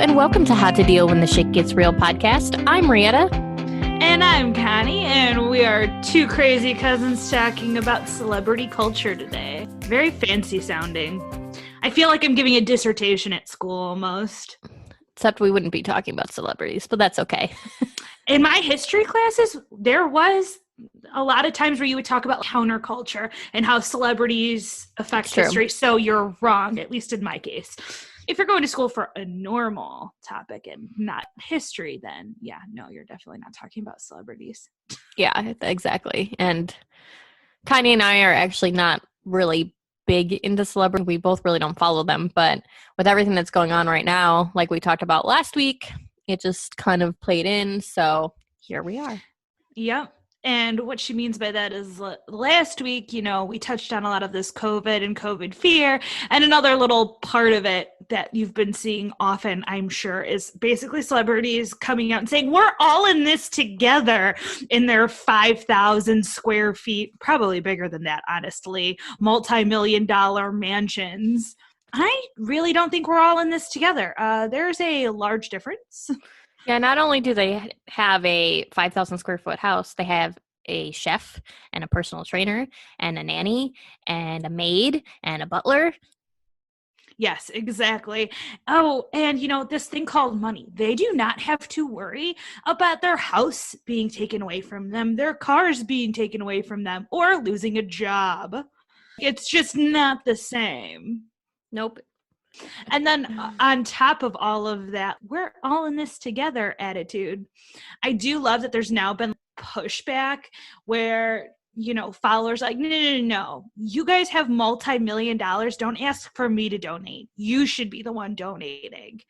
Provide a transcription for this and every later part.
and welcome to How to Deal When the Shit Gets Real podcast. I'm Rietta. And I'm Connie, and we are two crazy cousins talking about celebrity culture today. Very fancy sounding. I feel like I'm giving a dissertation at school almost. Except we wouldn't be talking about celebrities, but that's okay. In my history classes, there was a lot of times where you would talk about counterculture and how celebrities affect history. So you're wrong, at least in my case. If you're going to school for a normal topic and not history, then yeah, no, you're definitely not talking about celebrities. Yeah, exactly. And Connie and I are actually not really big into celebrity. We both really don't follow them, but with everything that's going on right now, like we talked about last week, it just kind of played in. So here we are. Yep. And what she means by that is last week, we touched on a lot of this COVID and COVID fear. And another little part of it that you've been seeing often, I'm sure, is basically celebrities coming out and saying, we're all in this together in their 5,000 square feet, probably bigger than that, honestly, multi-million-dollar mansions. I really don't think we're all in this together. There's a large difference. Yeah, not only do they have a 5,000 square foot house, they have a chef and a personal trainer and a nanny and a maid and a butler. Yes, exactly. Oh, and this thing called money. They do not have to worry about their house being taken away from them, their cars being taken away from them, or losing a job. It's just not the same. Nope. And then on top of all of that, we're all in this together attitude. I do love that there's now been pushback where, followers are like, no. You guys have multi-million dollars. Don't ask for me to donate. You should be the one donating.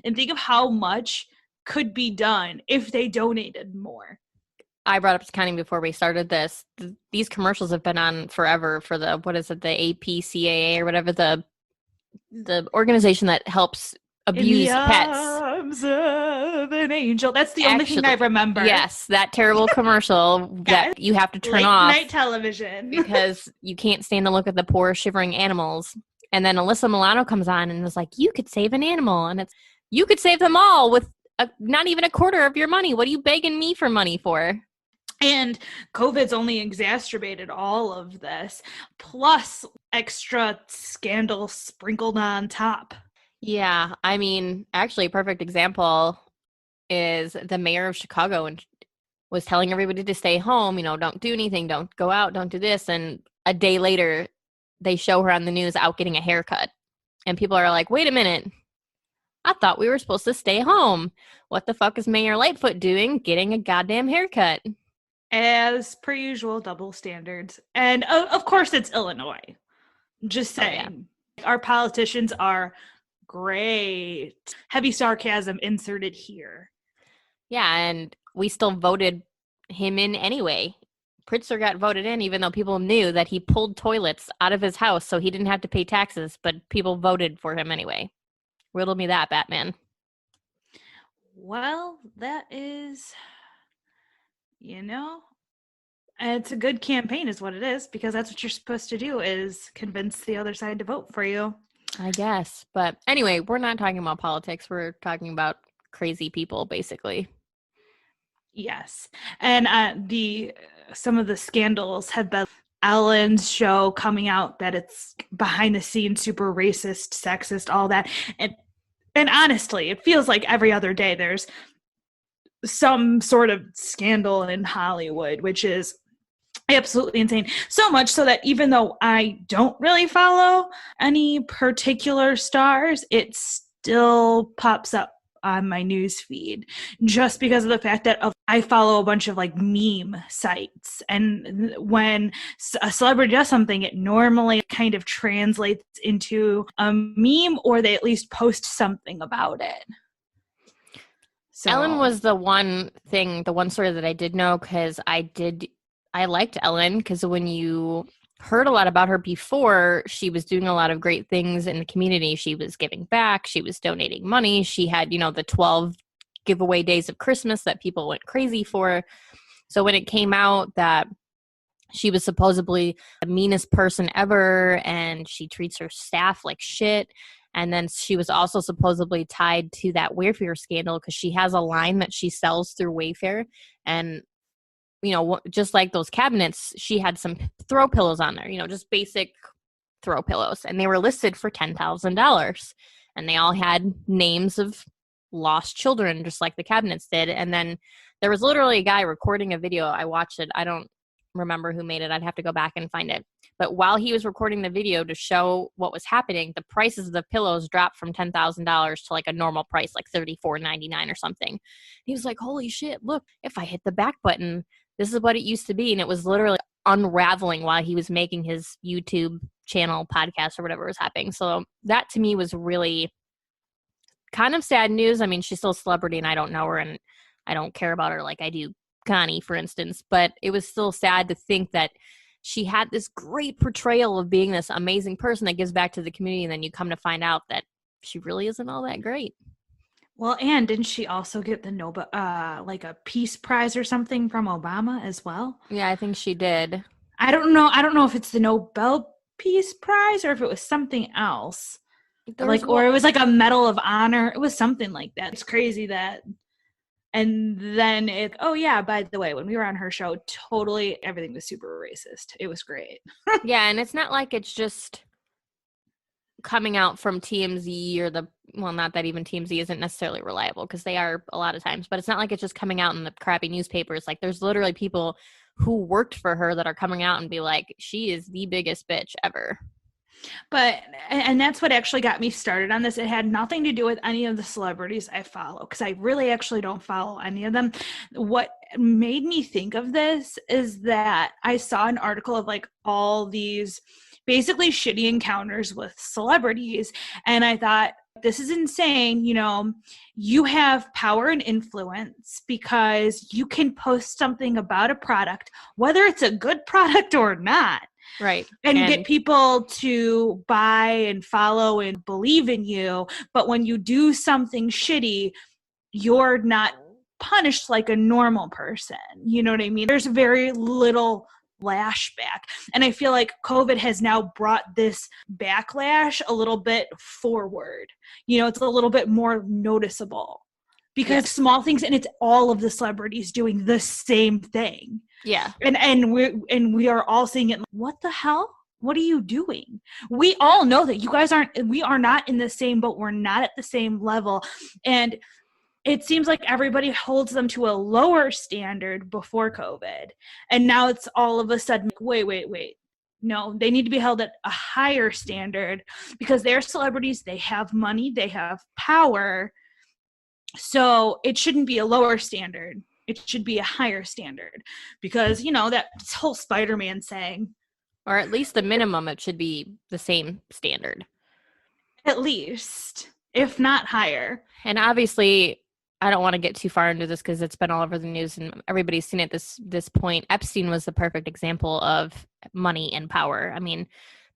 And think of how much could be done if they donated more. I brought up to Connie before we started this. These commercials have been on forever for the APCAA or whatever, the organization that helps abuse pets. Arms of an angel. That's the only thing I remember. Yes, that terrible commercial that you have to turn off. Late night television. Because you can't stand to look at the poor shivering animals. And then Alyssa Milano comes on and is like, you could save an animal. And you could save them all with not even a quarter of your money. What are you begging me for money for? And COVID's only exacerbated all of this, plus extra scandal sprinkled on top. Yeah, I mean, actually, a perfect example is the mayor of Chicago and was telling everybody to stay home, don't do anything, don't go out, don't do this. And a day later, they show her on the news out getting a haircut. And people are like, wait a minute. I thought we were supposed to stay home. What the fuck is Mayor Lightfoot doing getting a goddamn haircut? As per usual, double standards. And of course, it's Illinois. Just saying. Oh, yeah. Our politicians are great. Heavy sarcasm inserted here. Yeah, and we still voted him in anyway. Pritzker got voted in even though people knew that he pulled toilets out of his house so he didn't have to pay taxes, but people voted for him anyway. Riddle me that, Batman. Well, that is... it's a good campaign is what it is, because that's what you're supposed to do, is convince the other side to vote for you. I guess. But anyway, we're not talking about politics. We're talking about crazy people, basically. Yes. And some of the scandals have been Ellen's show coming out that it's behind the scenes, super racist, sexist, all that. And honestly, it feels like every other day there's some sort of scandal in Hollywood, which is absolutely insane. So much so that even though I don't really follow any particular stars, it still pops up on my news feed just because of the fact that I follow a bunch of meme sites. And when a celebrity does something, it normally kind of translates into a meme, or they at least post something about it. So. Ellen was the one story that I did know, because I liked Ellen, because when you heard a lot about her before, she was doing a lot of great things in the community. She was giving back. She was donating money. She had, the 12 giveaway days of Christmas that people went crazy for. So when it came out that she was supposedly the meanest person ever and she treats her staff like shit, And then she was also supposedly tied to that Wayfair scandal because she has a line that she sells through Wayfair. And, you know, just like those cabinets, she had some throw pillows on there, you know, just basic throw pillows. And they were listed for $10,000. And they all had names of lost children, just like the cabinets did. And then there was literally a guy recording a video. I watched it. I don't remember who made it. I'd have to go back and find it. But while he was recording the video to show what was happening, the prices of the pillows dropped from $10,000 to like a normal price, like $34.99 or something. He was like, holy shit, look, if I hit the back button, this is what it used to be. And it was literally unraveling while he was making his YouTube channel, podcast, or whatever was happening. So that to me was really kind of sad news. I mean, she's still a celebrity and I don't know her and I don't care about her like I do Connie, for instance, but it was still sad to think that she had this great portrayal of being this amazing person that gives back to the community, and then you come to find out that she really isn't all that great. Well, and didn't she also get the Nobel, like a Peace Prize or something from Obama as well? Yeah, I think she did. I don't know if it's the Nobel Peace Prize or if it was something else. Or it was like a Medal of Honor. It was something like that. It's crazy that. And then oh yeah, by the way, when we were on her show, totally everything was super racist. It was great. Yeah, and it's not like it's just coming out from TMZ or not that even TMZ isn't necessarily reliable because they are a lot of times, but it's not like it's just coming out in the crappy newspapers. Like there's literally people who worked for her that are coming out and be like, she is the biggest bitch ever. But, and that's what actually got me started on this. It had nothing to do with any of the celebrities I follow, because I really actually don't follow any of them. What made me think of this is that I saw an article of like all these basically shitty encounters with celebrities. And I thought, this is insane. You know, you have power and influence because you can post something about a product, whether it's a good product or not. Right. And get people to buy and follow and believe in you. But when you do something shitty, you're not punished like a normal person. You know what I mean? There's very little lashback. And I feel like COVID has now brought this backlash a little bit forward. You know, it's a little bit more noticeable because small things, and it's all of the celebrities doing the same thing. Yeah. And we are all seeing it. What the hell? What are you doing? We all know that you guys we are not in the same boat. We're not at the same level. And it seems like everybody holds them to a lower standard before COVID. And now it's all of a sudden, wait. No, they need to be held at a higher standard because they're celebrities. They have money. They have power. So it shouldn't be a lower standard. It should be a higher standard because, you know, that whole Spider-Man saying. Or at least the minimum, it should be the same standard. At least, if not higher. And obviously, I don't want to get too far into this because it's been all over the news and everybody's seen it this point. Epstein was the perfect example of money and power. I mean,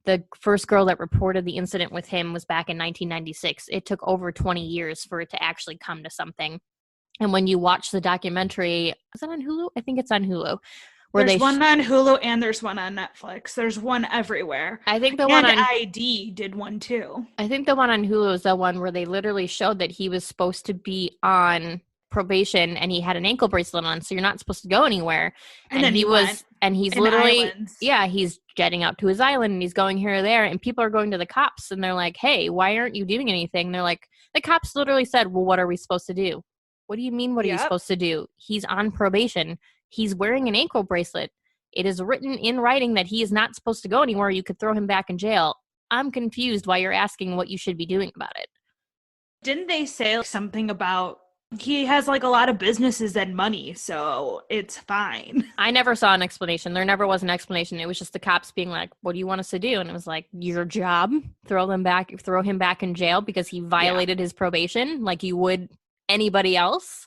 the first girl that reported the incident with him was back in 1996. It took over 20 years for it to actually come to something. And when you watch the documentary, is it on Hulu? I think it's on Hulu. There's one on Hulu and there's one on Netflix. There's one everywhere. I think the one on ID did one too. I think the one on Hulu is the one where they literally showed that he was supposed to be on probation and he had an ankle bracelet on, so you're not supposed to go anywhere. And then he's literally islands. He's jetting out to his island and he's going here or there, and people are going to the cops and they're like, hey, why aren't you doing anything? They're like, the cops literally said, well, what are we supposed to do? What do you mean, what are you supposed to do? He's on probation. He's wearing an ankle bracelet. It is written in writing that he is not supposed to go anywhere. You could throw him back in jail. I'm confused why you're asking what you should be doing about it. Didn't they say something about he has like a lot of businesses and money, so it's fine? I never saw an explanation. There never was an explanation. It was just the cops being like, what do you want us to do? And it was like, your job, throw him back in jail because he violated his probation like you would anybody else.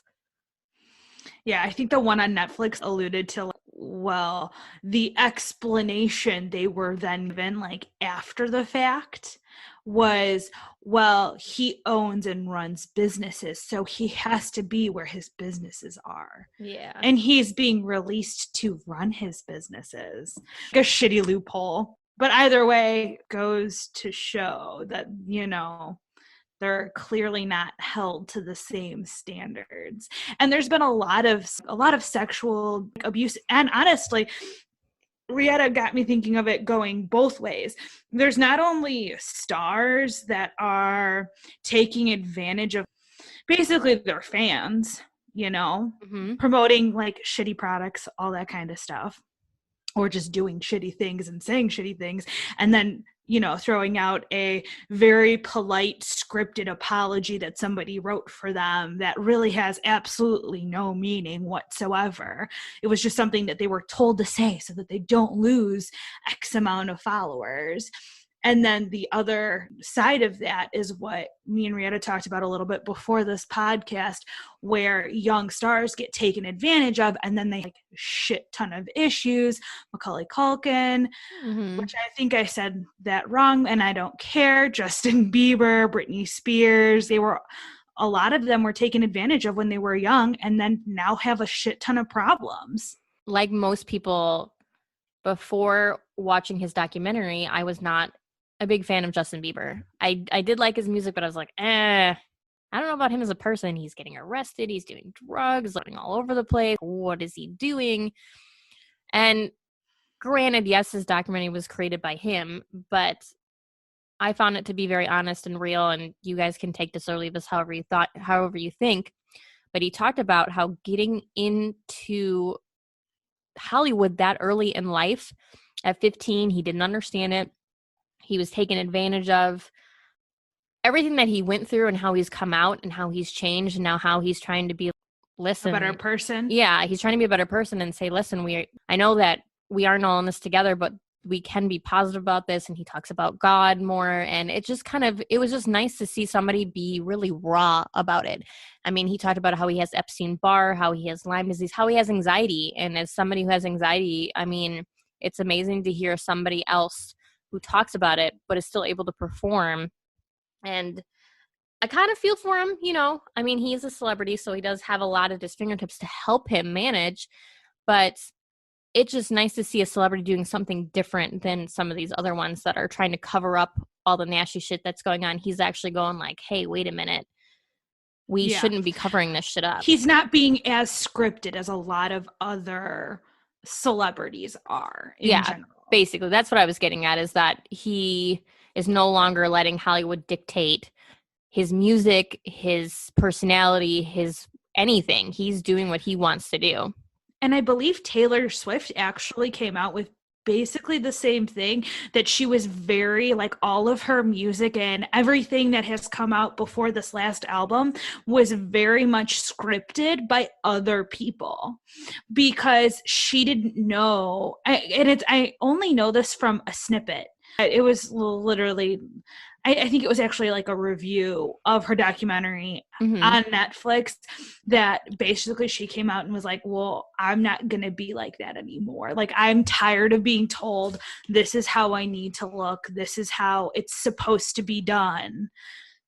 Yeah, I think the one on Netflix alluded to, well, the explanation they were then given, like, after the fact was, well, he owns and runs businesses, so he has to be where his businesses are. Yeah. And he's being released to run his businesses. Like a shitty loophole. But either way, goes to show that, you know, they're clearly not held to the same standards. And there's been a lot of sexual abuse, and honestly, Rihanna got me thinking of it going both ways. There's not only stars that are taking advantage of basically their fans, you know, promoting like shitty products, all that kind of stuff, or just doing shitty things and saying shitty things, and then, you know, throwing out a very polite scripted apology that somebody wrote for them that really has absolutely no meaning whatsoever. It was just something that they were told to say so that they don't lose X amount of followers. And then the other side of that is what me and Rihanna talked about a little bit before this podcast, where young stars get taken advantage of, and then they have a shit ton of issues. Macaulay Culkin, which I think I said that wrong, and I don't care. Justin Bieber, Britney Spears, a lot of them were taken advantage of when they were young, and then now have a shit ton of problems. Like most people, before watching his documentary, I was not a big fan of Justin Bieber. I did like his music, but I was like, I don't know about him as a person. He's getting arrested. He's doing drugs, living all over the place. What is he doing? And granted, yes, his documentary was created by him, but I found it to be very honest and real, and you guys can take this or leave this however you think. But he talked about how getting into Hollywood that early in life, at 15, he didn't understand it. He was taken advantage of. Everything that he went through and how he's come out and how he's changed and now how he's trying to be, a better person. Yeah, he's trying to be a better person and say, listen, I know that we aren't all in this together, but we can be positive about this. And he talks about God more. And it was just nice to see somebody be really raw about it. I mean, he talked about how he has Epstein-Barr, how he has Lyme disease, how he has anxiety. And as somebody who has anxiety, I mean, it's amazing to hear somebody else who talks about it, but is still able to perform. And I kind of feel for him, you know. I mean, he is a celebrity, so he does have a lot at his fingertips to help him manage. But it's just nice to see a celebrity doing something different than some of these other ones that are trying to cover up all the nasty shit that's going on. He's actually going like, hey, wait a minute. We shouldn't be covering this shit up. He's not being as scripted as a lot of other celebrities are in general. Basically, that's what I was getting at, is that he is no longer letting Hollywood dictate his music, his personality, his anything. He's doing what he wants to do. And I believe Taylor Swift actually came out with basically the same thing, that she was very, like, all of her music and everything that has come out before this last album was very much scripted by other people, because she didn't know. I only know this from a snippet. It was literally, I think it was actually like a review of her documentary on Netflix, that basically she came out and was like, well, I'm not going to be like that anymore. Like, I'm tired of being told this is how I need to look. This is how it's supposed to be done.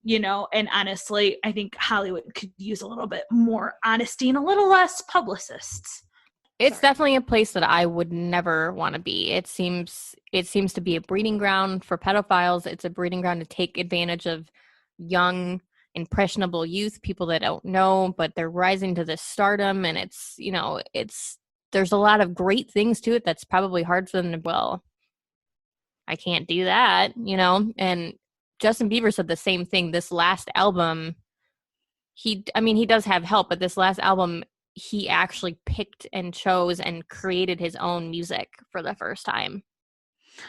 You know, and honestly, I think Hollywood could use a little bit more honesty and a little less publicists. It's definitely a place that I would never want to be. It seems to be a breeding ground for pedophiles. It's a breeding ground to take advantage of young, impressionable youth, people that don't know, but they're rising to this stardom. And it's, you know, there's a lot of great things to it that's probably hard for them to, well, I can't do that, you know? And Justin Bieber said the same thing. This last album, he does have help, but this last album, he actually picked and chose and created his own music for the first time.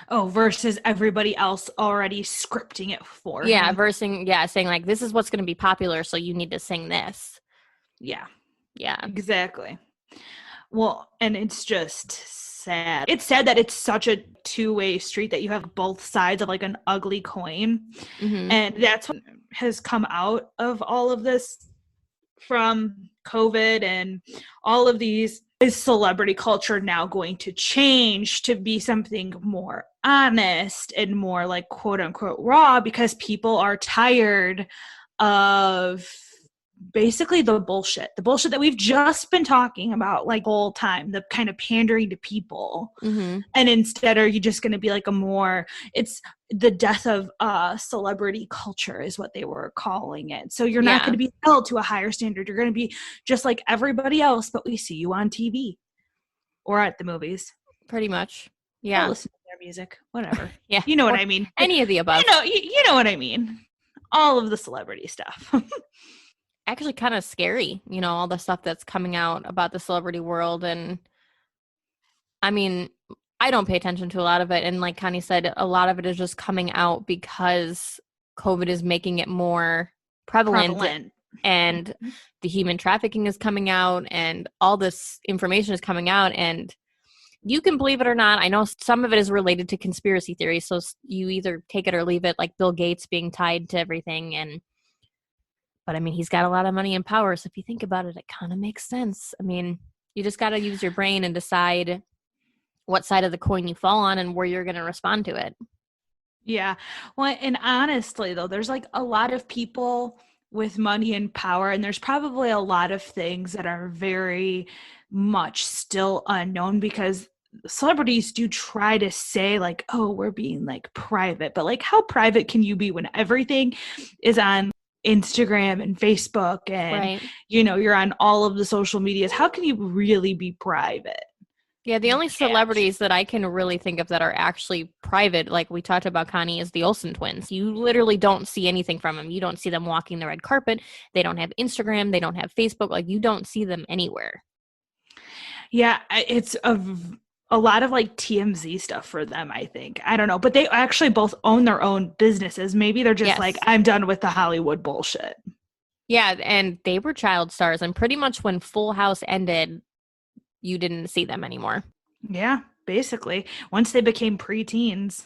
Oh, versus everybody else already scripting it for him. Saying like, this is what's going to be popular, so you need to sing this. Yeah. Yeah. Exactly. Well, and it's just sad. It's sad that it's such a two-way street, that you have both sides of like an ugly coin. And that's what has come out of all of this from COVID and all of these. Is celebrity culture now going to change to be something more honest and more like quote unquote raw, because people are tired of basically the bullshit that we've just been talking about like the whole time, the kind of pandering to people. Mm-hmm. And instead, are you just going to be like it's the death of celebrity culture is what they were calling it. So you're not going to be held to a higher standard. You're going to be just like everybody else, but we see you on TV or at the movies. Pretty much. Yeah. Or listen to their music, whatever. Yeah. You know what I mean? Any of the above. You know what I mean? All of the celebrity stuff. Actually kind of scary, all the stuff that's coming out about the celebrity world. And I mean, I don't pay attention to a lot of it. And like Connie said, a lot of it is just coming out because COVID is making it more prevalent. And the human trafficking is coming out and all this information is coming out. And you can believe it or not. I know some of it is related to conspiracy theories. So you either take it or leave it, like Bill Gates being tied to everything. But I mean, he's got a lot of money and power. So if you think about it, it kind of makes sense. I mean, you just got to use your brain and decide what side of the coin you fall on and where you're going to respond to it. Yeah. Well, and honestly, though, there's like a lot of people with money and power, and there's probably a lot of things that are very much still unknown because celebrities do try to say like, oh, we're being like private, but like how private can you be when everything is on Instagram and Facebook and you're on all of the social medias? How can you really be private? Yeah, the only celebrities that I can really think of that are actually private, like we talked about, Connie, is the Olsen twins. You literally don't see anything from them. You don't see them walking the red carpet. They don't have Instagram. They don't have Facebook. Like, you don't see them anywhere. Yeah, it's a lot of like TMZ stuff for them, I think. I don't know. But they actually both own their own businesses. Maybe they're just like, I'm done with the Hollywood bullshit. Yeah, and they were child stars. And pretty much when Full House ended, you didn't see them anymore. Yeah, basically. Once they became preteens,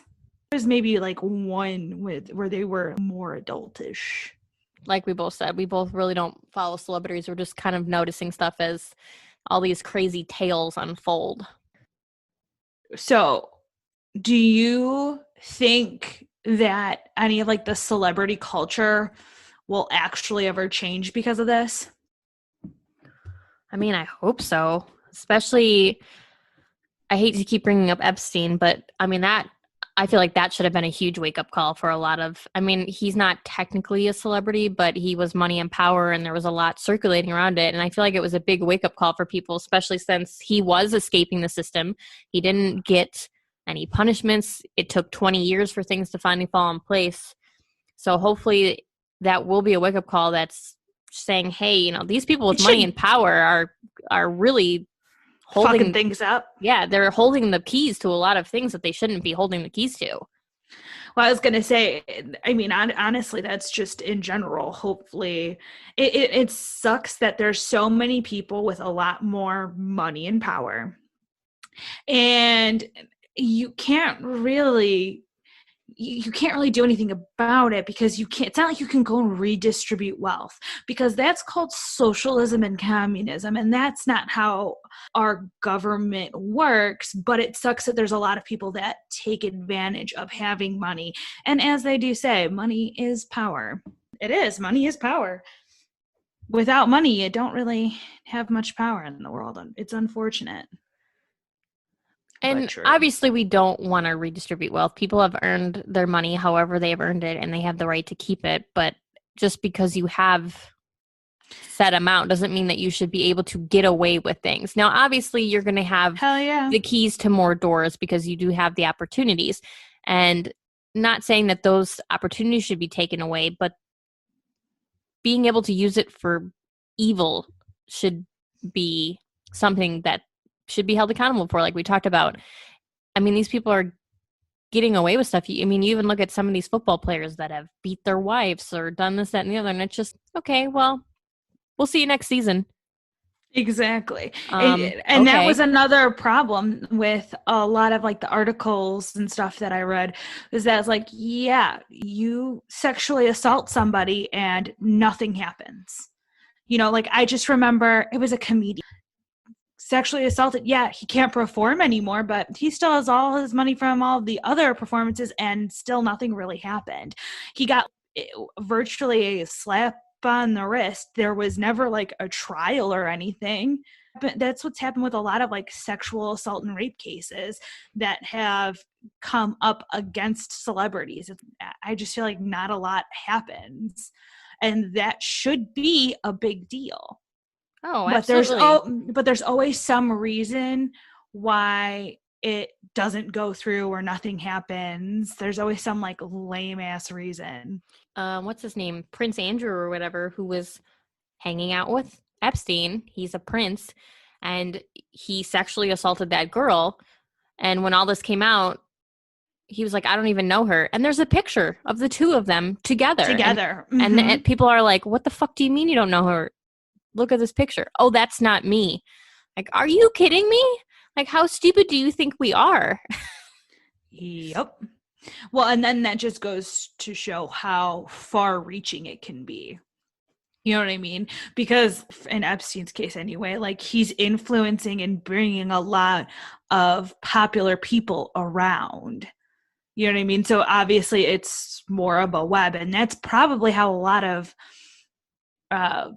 there's maybe like one where they were more adultish. Like we both said, we both really don't follow celebrities. We're just kind of noticing stuff as all these crazy tales unfold. So, do you think that any of like the celebrity culture will actually ever change because of this? I mean, I hope so. Especially, I hate to keep bringing up Epstein, but I mean, I feel like that should have been a huge wake-up call for a lot of, I mean, he's not technically a celebrity, but he was money and power, and there was a lot circulating around it. And I feel like it was a big wake-up call for people, especially since he was escaping the system. He didn't get any punishments. It took 20 years for things to finally fall in place. So hopefully that will be a wake-up call that's saying, hey, these people with money and power are really holding fucking things up. Yeah, they're holding the keys to a lot of things that they shouldn't be holding the keys to. Well, I was going to say, I mean, honestly, that's just in general. Hopefully, it sucks that there's so many people with a lot more money and power. And you can't really do anything about it because it's not like you can go and redistribute wealth, because that's called socialism and communism, and that's not how our government works. But it sucks that there's a lot of people that take advantage of having money. And as they do say, money is power. It is. Money is power. Without money, you don't really have much power in the world. It's unfortunate. And obviously we don't want to redistribute wealth. People have earned their money however they've earned it, and they have the right to keep it. But just because you have set amount doesn't mean that you should be able to get away with things. Now, obviously you're going to have the keys to more doors because you do have the opportunities. And not saying that those opportunities should be taken away, but being able to use it for evil should be something that should be held accountable for, like we talked about. I mean, these people are getting away with stuff. I mean, you even look at some of these football players that have beat their wives or done this, that, and the other, and it's just, okay, well, we'll see you next season. Exactly. And that was another problem with a lot of like the articles and stuff that I read, is that it's like, yeah, you sexually assault somebody and nothing happens. Like I just remember it was a comedian sexually assaulted. Yeah, he can't perform anymore, but he still has all his money from all the other performances, and still nothing really happened. He got virtually a slap on the wrist. There was never like a trial or anything. But that's what's happened with a lot of like sexual assault and rape cases that have come up against celebrities. I just feel like not a lot happens, and that should be a big deal. Oh, absolutely. But there's always some reason why it doesn't go through or nothing happens. There's always some like lame ass reason. What's his name? Prince Andrew or whatever, who was hanging out with Epstein. He's a prince, and he sexually assaulted that girl. And when all this came out, he was like, I don't even know her. And there's a picture of the two of them together. And people are like, what the fuck do you mean you don't know her? Look at this picture. Oh, that's not me. Like, are you kidding me? Like, how stupid do you think we are? Yep. Well, and then that just goes to show how far-reaching it can be. You know what I mean? Because in Epstein's case anyway, like he's influencing and bringing a lot of popular people around. You know what I mean? So obviously it's more of a web, and that's probably how a lot of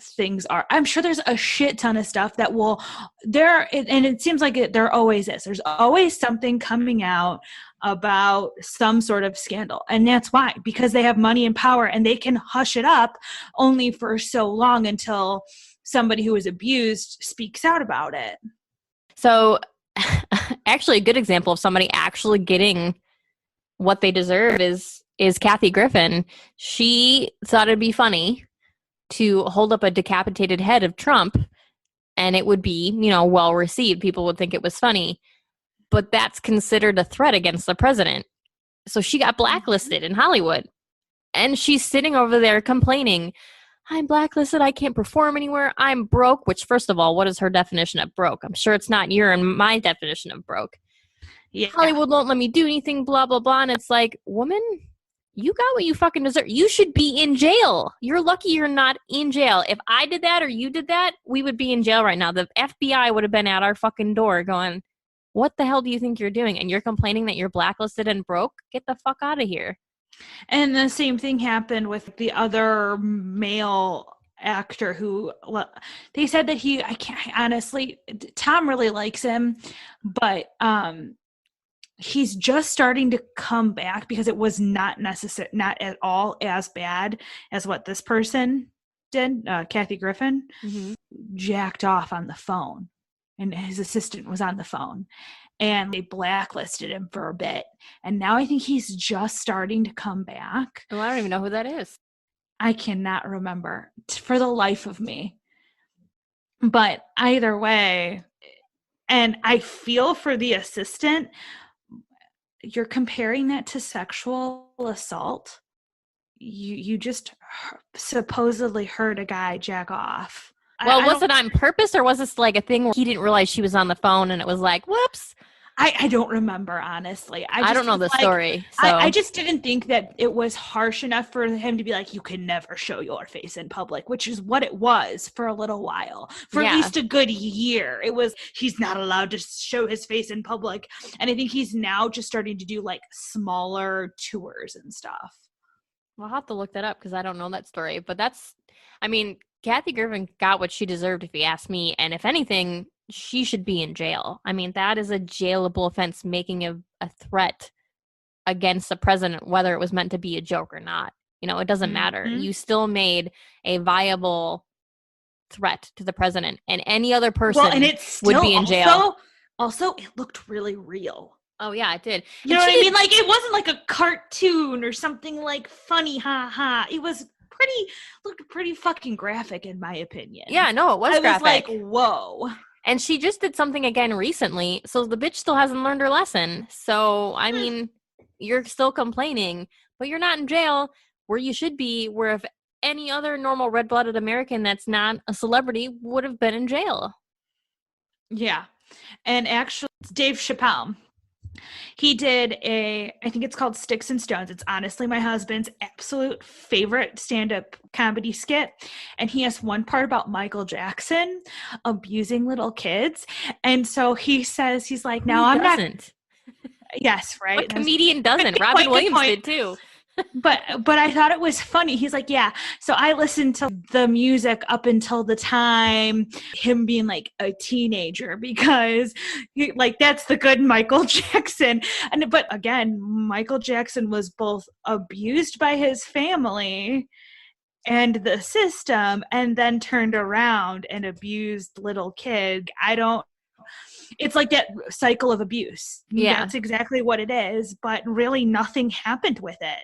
things are. I'm sure there's a shit ton of stuff that and it seems like there always is. There's always something coming out about some sort of scandal. And that's why, because they have money and power, and they can hush it up only for so long until somebody who is abused speaks out about it. So actually a good example of somebody actually getting what they deserve is Kathy Griffin. She thought it'd be funny to hold up a decapitated head of Trump, and it would be, well received. People would think it was funny, but that's considered a threat against the president. So she got blacklisted in Hollywood, and she's sitting over there complaining, I'm blacklisted, I can't perform anywhere, I'm broke, which first of all, what is her definition of broke? I'm sure it's not your and my definition of broke. Yeah. Hollywood won't let me do anything, blah, blah, blah. And it's like, woman, you got what you fucking deserve. You should be in jail. You're lucky you're not in jail. If I did that or you did that, we would be in jail right now. The FBI would have been at our fucking door going, what the hell do you think you're doing? And you're complaining that you're blacklisted and broke? Get the fuck out of here. And the same thing happened with the other male actor who they said that I can't honestly, Tom really likes him, but he's just starting to come back because it was not at all as bad as what this person did. Kathy Griffin jacked off on the phone, and his assistant was on the phone, and they blacklisted him for a bit. And now I think he's just starting to come back. Oh, I don't even know who that is. I cannot remember for the life of me. But either way, and I feel for the assistant. You're comparing that to sexual assault. You just supposedly heard a guy jack off. Well, was it on purpose, or was this like a thing where he didn't realize she was on the phone and it was like, whoops? I don't remember, honestly. I don't know the story. So. I just didn't think that it was harsh enough for him to be like, you can never show your face in public, which is what it was for a little while. For at least a good year. It was, he's not allowed to show his face in public. And I think he's now just starting to do like smaller tours and stuff. Well, I'll have to look that up because I don't know that story. But Kathy Griffin got what she deserved, if you ask me. And if anything, she should be in jail. I mean, that is a jailable offense, making a threat against the president, whether it was meant to be a joke or not. It doesn't matter. You still made a viable threat to the president, and any other person would be in jail. Also, it looked really real. Oh, yeah, it did. You know what I mean? Like, it wasn't like a cartoon or something like funny, ha. It was looked pretty fucking graphic, in my opinion. Yeah, no, it was graphic. I was like, whoa. And she just did something again recently, so the bitch still hasn't learned her lesson. So, I mean, you're still complaining, but you're not in jail where you should be, where if any other normal red-blooded American that's not a celebrity would have been in jail. Yeah. And actually, Dave Chappelle, he did I think it's called Sticks and Stones. It's honestly my husband's absolute favorite stand-up comedy skit. And he has one part about Michael Jackson abusing little kids. And so he says, he's like, now I'm not. Yes, right. What comedian doesn't? Robin Williams did too. But I thought it was funny. He's like, yeah. So I listened to the music up until the time him being like a teenager because like that's the good Michael Jackson. And but again, Michael Jackson was both abused by his family and the system and then turned around and abused little kids. It's like that cycle of abuse. Yeah. That's exactly what it is, but really nothing happened with it.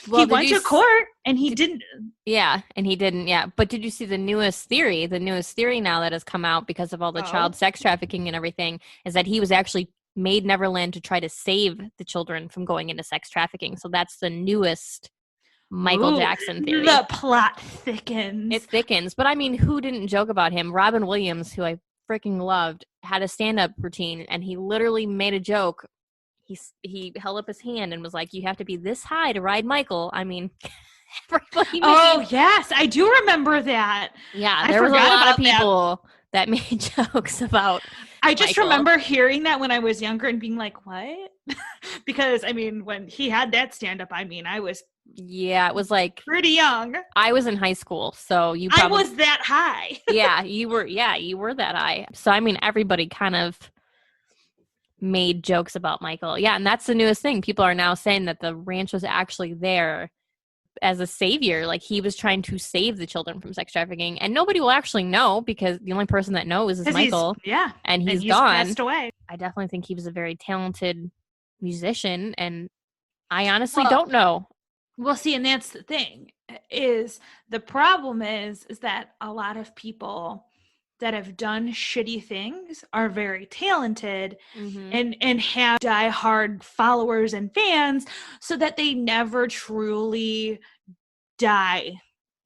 Well, he went to court and he didn't. Yeah, and he didn't. Yeah. But did you see the newest theory? The newest theory now that has come out because of all the child sex trafficking and everything is that he was actually made Neverland to try to save the children from going into sex trafficking. So that's the newest Michael Jackson theory. The plot thickens. It thickens. But I mean, who didn't joke about him? Robin Williams, who I freaking loved, had a stand-up routine, and he literally made a joke. He held up his hand and was like, you have to be this high to ride Michael. I mean, yes, I do remember that. Yeah, there was a lot of people that made jokes about I just Michael. Remember hearing that when I was younger and being like, what? Because I mean, when he had that stand-up, I mean, I was it was like pretty young. I was in high school, so I was that high. you were that high. So I mean, everybody kind of made jokes about Michael. Yeah, and that's the newest thing. People are now saying that the ranch was actually there as a savior. Like he was trying to save the children from sex trafficking, and nobody will actually know because the only person that knows is Michael. And he's gone. Passed away. I definitely think he was a very talented musician, and I honestly don't know. Well, see, and that's the thing is the problem is that a lot of people that have done shitty things are very talented and have diehard followers and fans so that they never truly die.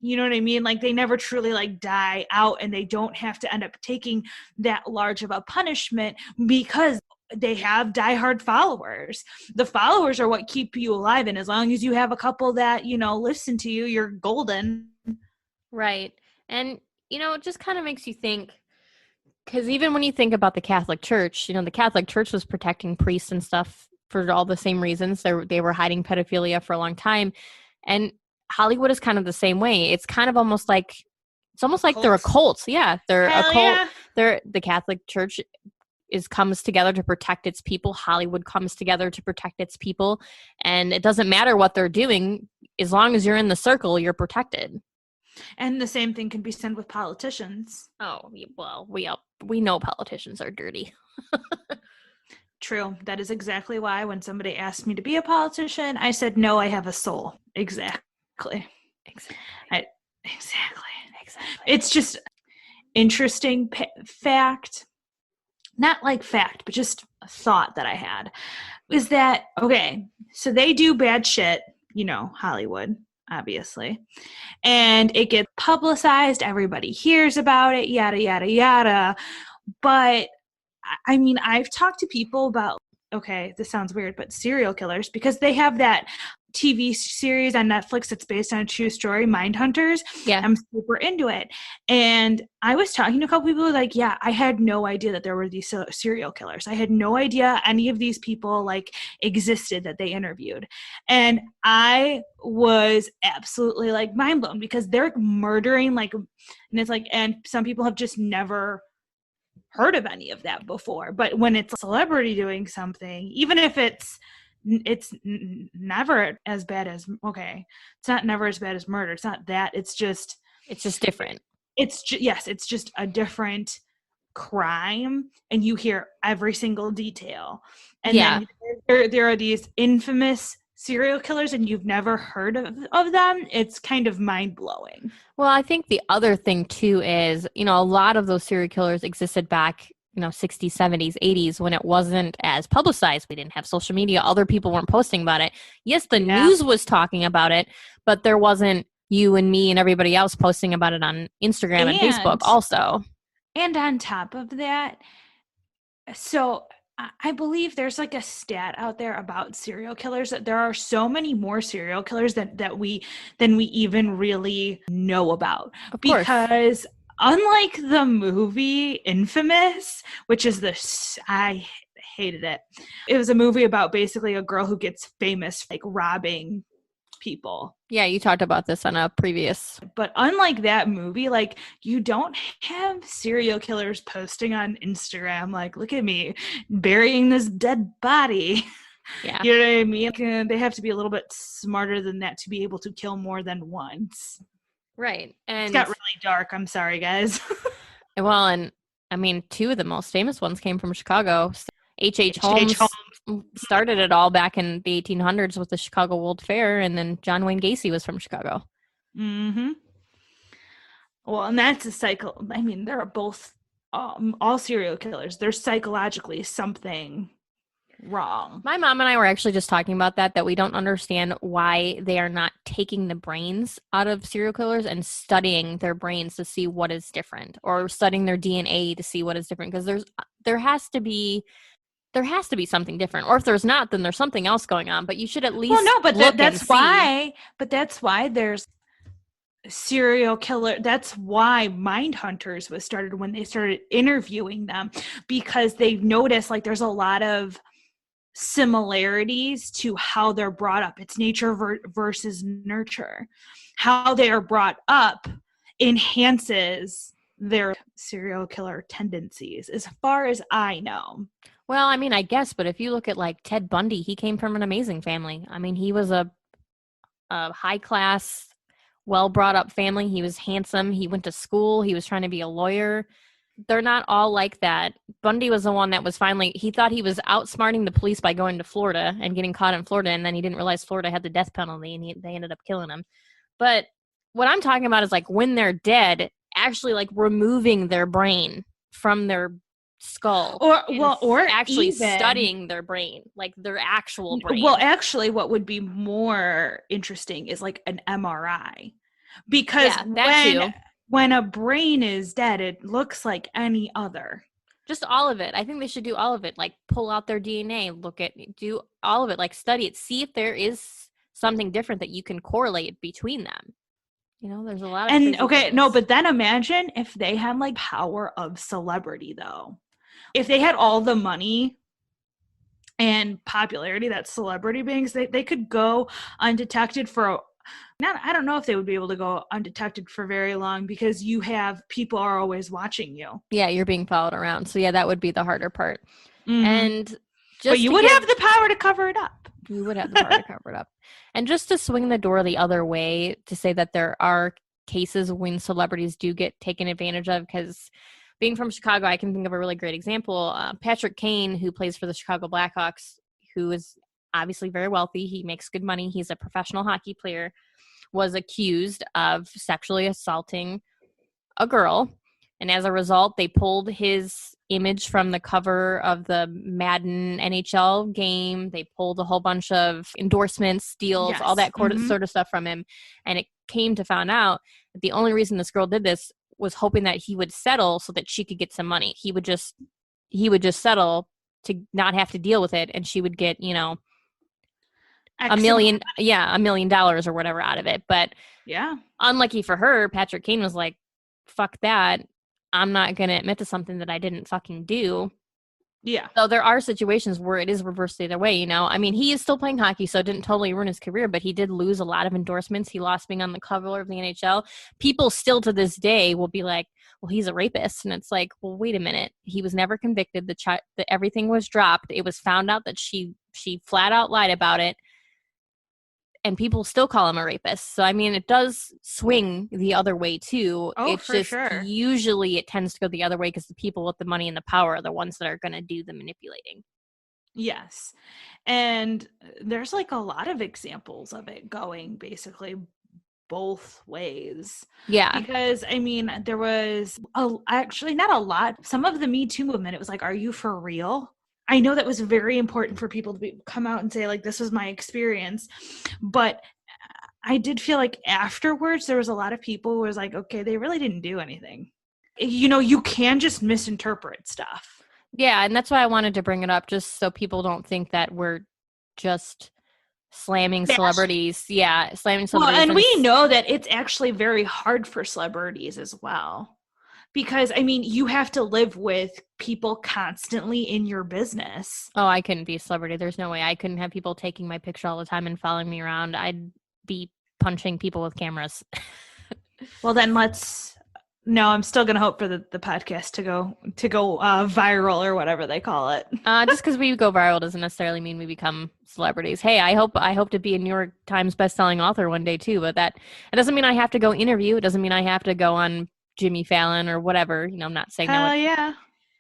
You know what I mean? Like they never truly like die out and they don't have to end up taking that large of a punishment because they have diehard followers. The followers are what keep you alive. And as long as you have a couple that, you know, listen to you, you're golden. Right. And, you know, it just kind of makes you think, because even when you think about the Catholic Church, you know, the Catholic Church was protecting priests and stuff for all the same reasons. They were hiding pedophilia for a long time. And Hollywood is kind of the same way. It's kind of almost like, they're a cult. Yeah, they're a cult. Yeah. The Catholic Church comes together to protect its people. Hollywood comes together to protect its people. And it doesn't matter what they're doing. As long as you're in the circle, you're protected. And the same thing can be said with politicians. Oh, well, we know politicians are dirty. True. That is exactly why when somebody asked me to be a politician, I said, no, I have a soul. Exactly. It's just interesting fact. Not like fact, but just a thought that I had is that, okay, so they do bad shit, you know, Hollywood, obviously, and it gets publicized. Everybody hears about it, yada, yada, yada. But I mean, I've talked to people about, okay, this sounds weird, but serial killers, because they have that TV series on Netflix that's based on a true story, Mindhunters. Yeah. I'm super into it. And I was talking to a couple people like, yeah, I had no idea that there were these serial killers. I had no idea any of these people like existed that they interviewed. And I was absolutely like mind blown because they're murdering like, and it's like, and some people have just never heard of any of that before. But when it's a celebrity doing something, even if it's never as bad as, okay, it's not never as bad as murder. It's not that. It's just different. It's just a different crime, and you hear every single detail. And then there are these infamous serial killers, and you've never heard of them. It's kind of mind blowing. Well, I think the other thing too is, you know, a lot of those serial killers existed back, you know, 60s, 70s, 80s, when it wasn't as publicized. We didn't have social media. Other people weren't posting about it. Yes, the news was talking about it, but there wasn't you and me and everybody else posting about it on Instagram and Facebook also. And on top of that, so I believe there's like a stat out there about serial killers that there are so many more serial killers than we even really know about. Of course. Because unlike the movie Infamous, which is I hated it. It was a movie about basically a girl who gets famous, like robbing people. Yeah, you talked about this on a previous. But unlike that movie, like, you don't have serial killers posting on Instagram like, look at me burying this dead body. Yeah. You know what I mean? Like, they have to be a little bit smarter than that to be able to kill more than once. Right. And it's got really dark. I'm sorry, guys. well, and I mean, two of the most famous ones came from Chicago. H.H. Holmes started it all back in the 1800s with the Chicago World Fair, and then John Wayne Gacy was from Chicago. Mm-hmm. Well, and that's a cycle. I mean, they're both all serial killers. They're psychologically something wrong. My mom and I were actually just talking about that we don't understand why they are not taking the brains out of serial killers and studying their brains to see what is different, or studying their DNA to see what is different, because there has to be something different, or if there's not, then there's something else going on. But you should at least that's why there's serial killer. That's why Mindhunters was started, when they started interviewing them, because they've noticed like there's a lot of similarities to how they're brought up. It's nature versus nurture. How they are brought up enhances their serial killer tendencies, as far as I know. Well, I mean, I guess, but if you look at like Ted Bundy, he came from an amazing family. I mean, he was a high class, well brought up family. He was handsome. He went to school. He was trying to be a lawyer. They're not all like that. Bundy was the one that was finally, he thought he was outsmarting the police by going to Florida and getting caught in Florida, and then he didn't realize Florida had the death penalty, and they ended up killing him. But what I'm talking about is like when they're dead, actually like removing their brain from their skull, or actually studying their brain, like their actual brain. Well, actually, what would be more interesting is like an MRI, because when a brain is dead, it looks like any other. Just all of it. I think they should do all of it. Like pull out their DNA, do all of it, like study it, see if there is something different that you can correlate between them. You know, there's a lot of but then imagine if they had like power of celebrity, though. If they had all the money and popularity that celebrity brings, they could go undetected for I don't know if they would be able to go undetected for very long, because you have people are always watching you. Yeah, you're being followed around. So yeah, that would be the harder part. Mm-hmm. And but you would have the power to cover it up. You would have the power to cover it up. And just to swing the door the other way, to say that there are cases when celebrities do get taken advantage of, because being from Chicago, I can think of a really great example. Patrick Kane, who plays for the Chicago Blackhawks, who is obviously very wealthy. He makes good money. He's a professional hockey player, was accused of sexually assaulting a girl. And as a result, they pulled his image from the cover of the Madden NHL game. They pulled a whole bunch of endorsements, deals, all that sort of stuff from him. And it came to find out that the only reason this girl did this was hoping that he would settle so that she could get some money. He would just settle to not have to deal with it, and she would get, $1 million or whatever out of it. But unlucky for her, Patrick Kane was like, fuck that. I'm not going to admit to something that I didn't fucking do. Yeah. So there are situations where it is reversed the other way, I mean, he is still playing hockey, so it didn't totally ruin his career, but he did lose a lot of endorsements. He lost being on the cover of the NHL. People still to this day will be like, well, he's a rapist. And it's like, well, wait a minute. He was never convicted. Everything was dropped. It was found out that she flat out lied about it. And people still call him a rapist. So, I mean, it does swing the other way, too. It's just usually it tends to go the other way because the people with the money and the power are the ones that are going to do the manipulating. Yes. And there's like a lot of examples of it going basically both ways. Yeah. Because, I mean, there was actually not a lot. Some of the Me Too movement, it was like, are you for real? I know that was very important for people to come out and say, like, this was my experience. But I did feel like afterwards, there was a lot of people who was like, okay, they really didn't do anything. You can just misinterpret stuff. Yeah, and that's why I wanted to bring it up, just so people don't think that we're just slamming celebrities. Yeah, slamming celebrities. Well, and we know that it's actually very hard for celebrities as well. Because, I mean, you have to live with people constantly in your business. Oh, I couldn't be a celebrity. There's no way. I couldn't have people taking my picture all the time and following me around. be punching people with cameras. Well, then no, I'm still going to hope for the podcast to go viral or whatever they call it. Just because we go viral doesn't necessarily mean we become celebrities. Hey, I hope to be a New York Times bestselling author one day too, but it doesn't mean I have to go interview. It doesn't mean I have to go on Jimmy Fallon or whatever. I'm not saying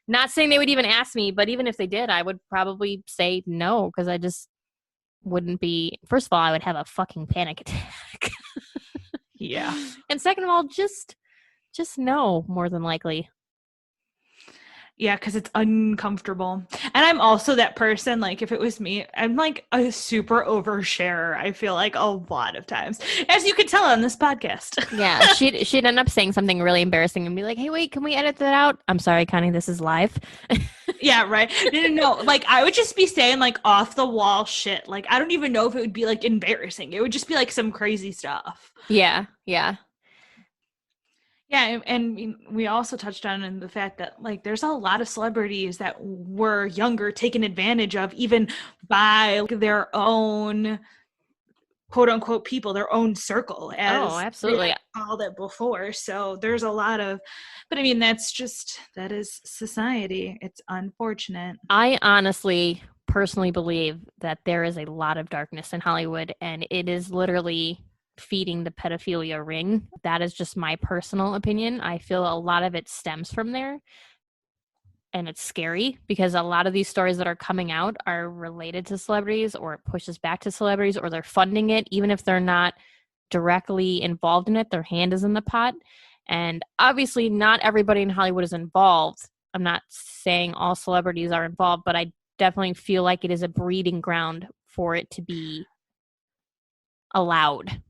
not saying they would even ask me, but even if they did, I would probably say no, because I just wouldn't be. First of all, I would have a fucking panic attack. Yeah. And second of all, just no, more than likely. Yeah, because it's uncomfortable. And I'm also that person, like, if it was me, I'm like a super oversharer, I feel like, a lot of times. As you can tell on this podcast. Yeah, she'd end up saying something really embarrassing and be like, hey, wait, can we edit that out? I'm sorry, Connie, this is live. Yeah, right. No. Like, I would just be saying, like, off the wall shit. Like, I don't even know if it would be, like, embarrassing. It would just be, like, some crazy stuff. Yeah. Yeah, and we also touched on in the fact that, like, there's a lot of celebrities that were younger taken advantage of, even by their own quote unquote people, their own circle, as absolutely they called it before. So there's a lot of, but I mean, that is society. It's unfortunate. I honestly, personally believe that there is a lot of darkness in Hollywood, and it is literally feeding the pedophilia ring. That is just my personal opinion. I feel a lot of it stems from there, and it's scary because a lot of these stories that are coming out are related to celebrities, or it pushes back to celebrities, or they're funding it. Even if they're not directly involved in it, their hand is in the pot. And obviously not everybody in Hollywood is involved. I'm not saying all celebrities are involved, but I definitely feel like it is a breeding ground for it to be allowed.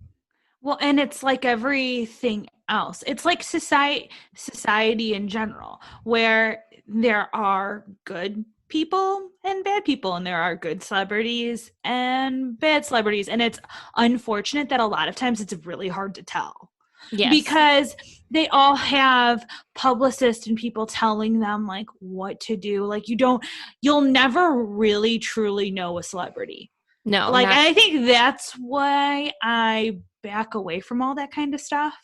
Well, and it's like everything else. It's like society in general, where there are good people and bad people, and there are good celebrities and bad celebrities. And it's unfortunate that a lot of times it's really hard to tell. Yes. Because they all have publicists and people telling them, like, what to do. Like, you'll never really truly know a celebrity. No. Like, I think that's why I back away from all that kind of stuff,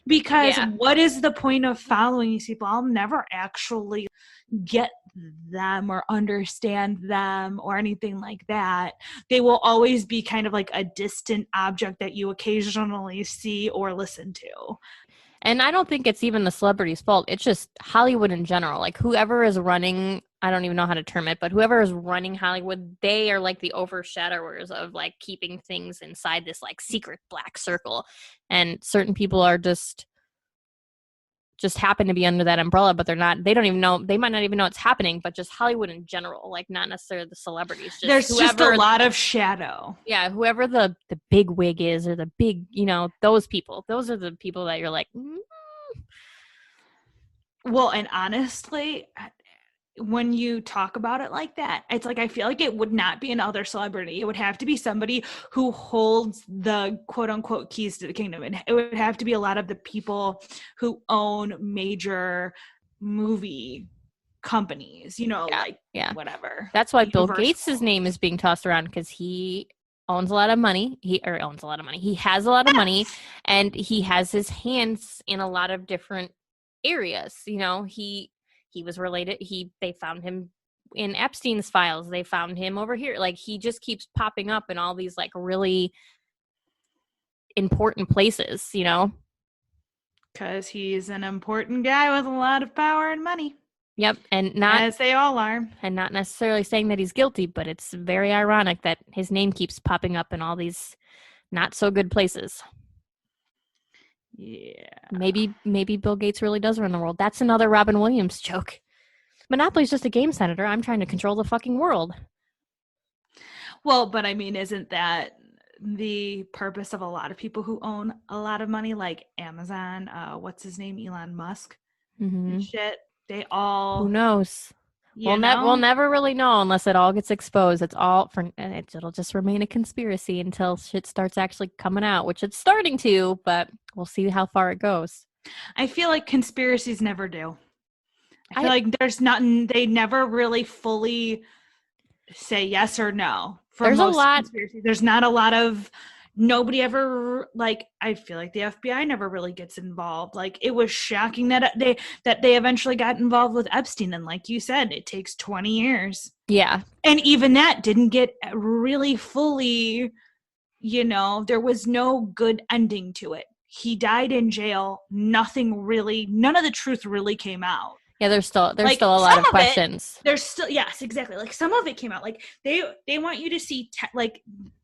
because what is the point of following these people? I'll never actually get them or understand them or anything like that. They will always be kind of like a distant object that you occasionally see or listen to. And I don't think it's even the celebrity's fault. It's just Hollywood in general. Like, whoever is running, I don't even know how to term it, but whoever is running Hollywood, they are like the overshadowers of, like, keeping things inside this, like, secret black circle. And certain people are just happen to be under that umbrella, but they don't even know, they might not even know it's happening, but just Hollywood in general, like, not necessarily the celebrities. There's just a lot of shadow. Yeah, whoever the big wig is, or the big, those people, those are the people that you're like, Well, and honestly, when you talk about it like that, it's like, I feel like it would not be another celebrity. It would have to be somebody who holds the quote unquote keys to the kingdom. And it would have to be a lot of the people who own major movie companies, whatever. That's why Bill Gates' name is being tossed around, because he owns a lot of money. He has a lot of money, and he has his hands in a lot of different areas. He was related. They found him in Epstein's files. They found him over here. Like, he just keeps popping up in all these, like, really important places, Because he's an important guy with a lot of power and money. Yep. And not, as they all are. And not necessarily saying that he's guilty, but it's very ironic that his name keeps popping up in all these not so good places. Yeah. Maybe Bill Gates really does run the world. That's another Robin Williams joke. Monopoly's just a game, Senator. I'm trying to control the fucking world. Well, but I mean, isn't that the purpose of a lot of people who own a lot of money, like Amazon? What's his name? Elon Musk. Mm-hmm. Shit. They all. Who knows? We'll never really know unless it all gets exposed. It'll just remain a conspiracy until shit starts actually coming out, which it's starting to, but we'll see how far it goes. I feel like conspiracies never do. I feel like there's nothing, they never really fully say yes or no. There's a lot. There's not a lot of nobody ever, like, I feel like the FBI never really gets involved. Like, it was shocking that they eventually got involved with Epstein, and like you said, it takes 20 years. Yeah. And even that didn't get really fully, there was no good ending to it. He died in jail. None of the truth really came out. Yeah, there's still a lot of questions. There's still, yes, exactly. Like, some of it came out. Like, they want you to see like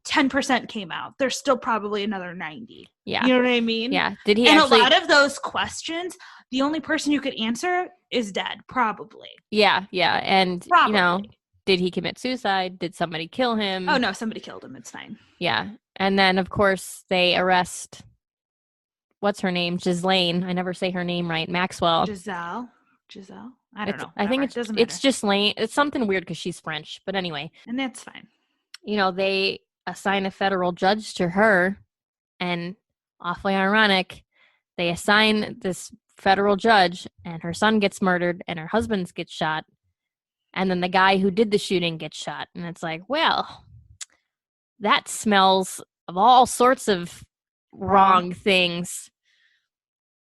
10% came out. There's still probably another 90. Yeah. You know what I mean? Yeah. Did he and actually... a lot of those questions, the only person you could answer is dead, probably. Yeah, yeah. And probably. Did he commit suicide? Did somebody kill him? Oh no, somebody killed him. It's fine. Yeah. And then of course they arrest, what's her name? Ghislaine. I never say her name right. Maxwell. Giselle. I don't know. I think it's Ghislaine. It's something weird because she's French. But anyway. And that's fine. They assign a federal judge to her, and awfully ironic, they assign this federal judge, and her son gets murdered and her husband gets shot, and then the guy who did the shooting gets shot. And it's like, well, that smells of all sorts of wrong things.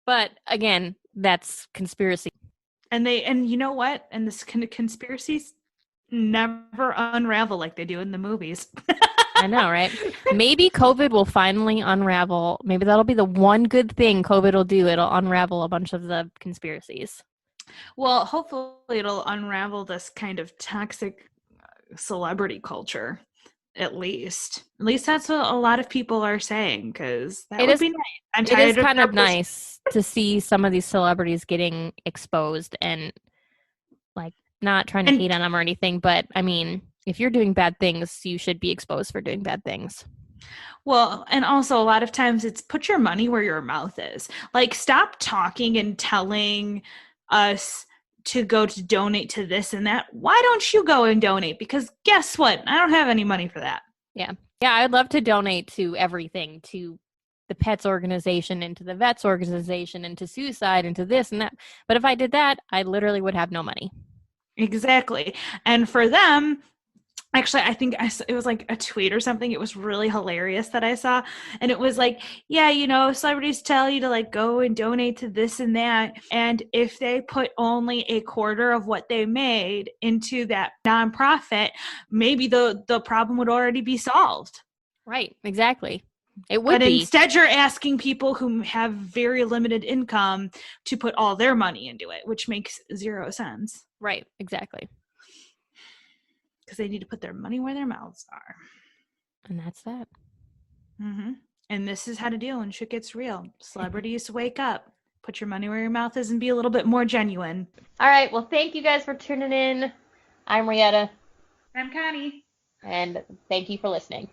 But again, that's conspiracy. And you know what? And this kind of conspiracies never unravel like they do in the movies. I know, right? Maybe COVID will finally unravel. Maybe that'll be the one good thing COVID will do. It'll unravel a bunch of the conspiracies. Well, hopefully it'll unravel this kind of toxic celebrity culture. At least that's what a lot of people are saying, because that would be nice. It is kind of nice to see some of these celebrities getting exposed, and like, not trying to hate on them or anything, but I mean, if you're doing bad things, you should be exposed for doing bad things. Well, and also a lot of times it's put your money where your mouth is. Like, stop talking and telling us to go to donate to this and that. Why don't you go and donate? Because guess what? I don't have any money for that. Yeah. Yeah, I'd love to donate to everything, to the pets organization and to the vets organization and to suicide and to this and that. But if I did that, I literally would have no money. Exactly. And for them, actually, I think it was like a tweet or something. It was really hilarious that I saw. And it was like, yeah, celebrities tell you to like go and donate to this and that. And if they put only a quarter of what they made into that nonprofit, maybe the problem would already be solved. Right. Exactly. It would be. But be. Instead, you're asking people who have very limited income to put all their money into it, which makes zero sense. Right. Exactly. Because they need to put their money where their mouths are. And that's that. Mm-hmm. And this is how to deal when shit gets real. Celebrities, wake up. Put your money where your mouth is and be a little bit more genuine. All right. Well, thank you guys for tuning in. I'm Rietta. I'm Connie. And thank you for listening.